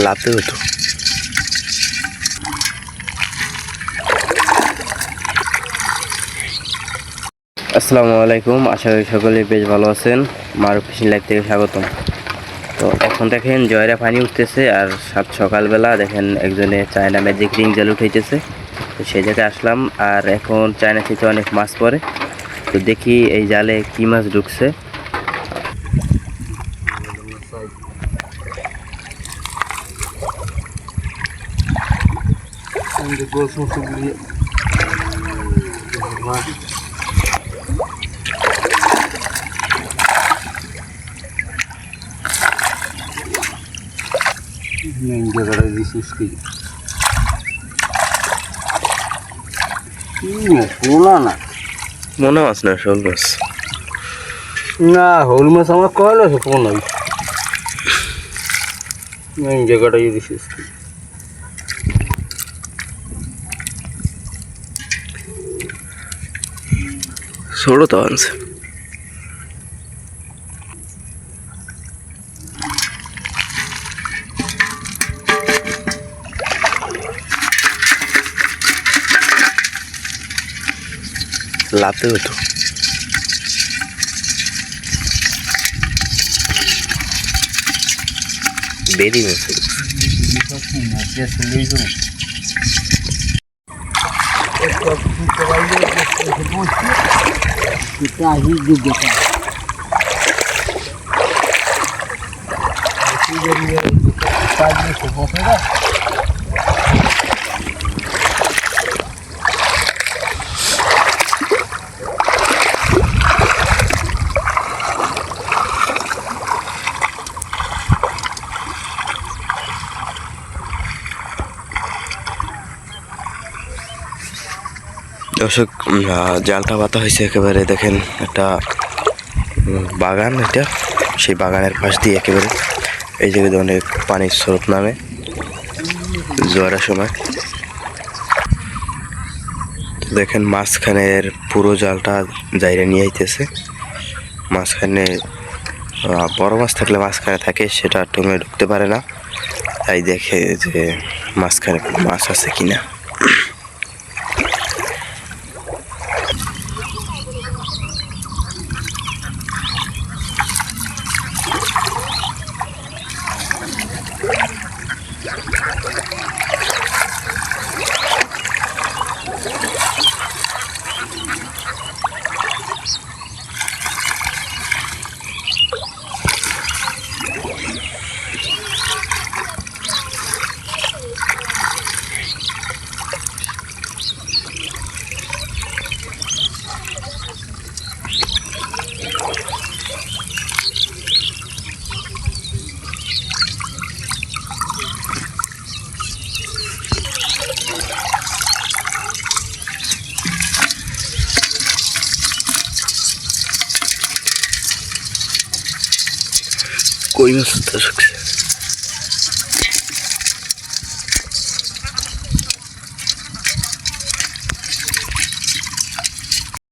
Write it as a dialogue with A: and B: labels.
A: লাভতে হতো। আসসালামু আলাইকুম, আশা করি সকলে বেশ ভালো আছেন। মারুফ ফিশিং লাইভ থেকে স্বাগতম। তো এখন দেখেন জয়রা পানি উঠতেছে, আর সকালবেলা দেখেন একজনে চায়না ম্যাজিক রিং জাল উঠাইতেছে। তো সেই জায়গায় আসলাম, আর এখন চায়না থেকে অনেক মাছ পড়ে। তো দেখি এই জালে কি মাছ ঢুকছে। মনে মাছ না, শোল মাছ
B: না, হল মাছ আমার কয়ল আছে কোন জায়গাটা যদি শেষ করি।
A: ছোড়ো তো আনছে। লাভতে হতো। বেরি মাছ দর্শক, জালটা পাতা হয়েছে একেবারে। দেখেন একটা বাগান, এটা সেই বাগানের পাশ দিয়ে একেবারে এই জায়গায় অনেক পানির স্রোত নামে জোয়ারের সময়। দেখেন মাঝখানের পুরো জালটা জায়গা নিয়ে আইতেছে। মাঝখানে বড় মাছ থাকলে মাঝখানে থাকে, সেটা টোঙে ঢুকতে পারে না। তাই দেখে যে মাঝখানে মাছ আছে কিনা। কই মাছ তো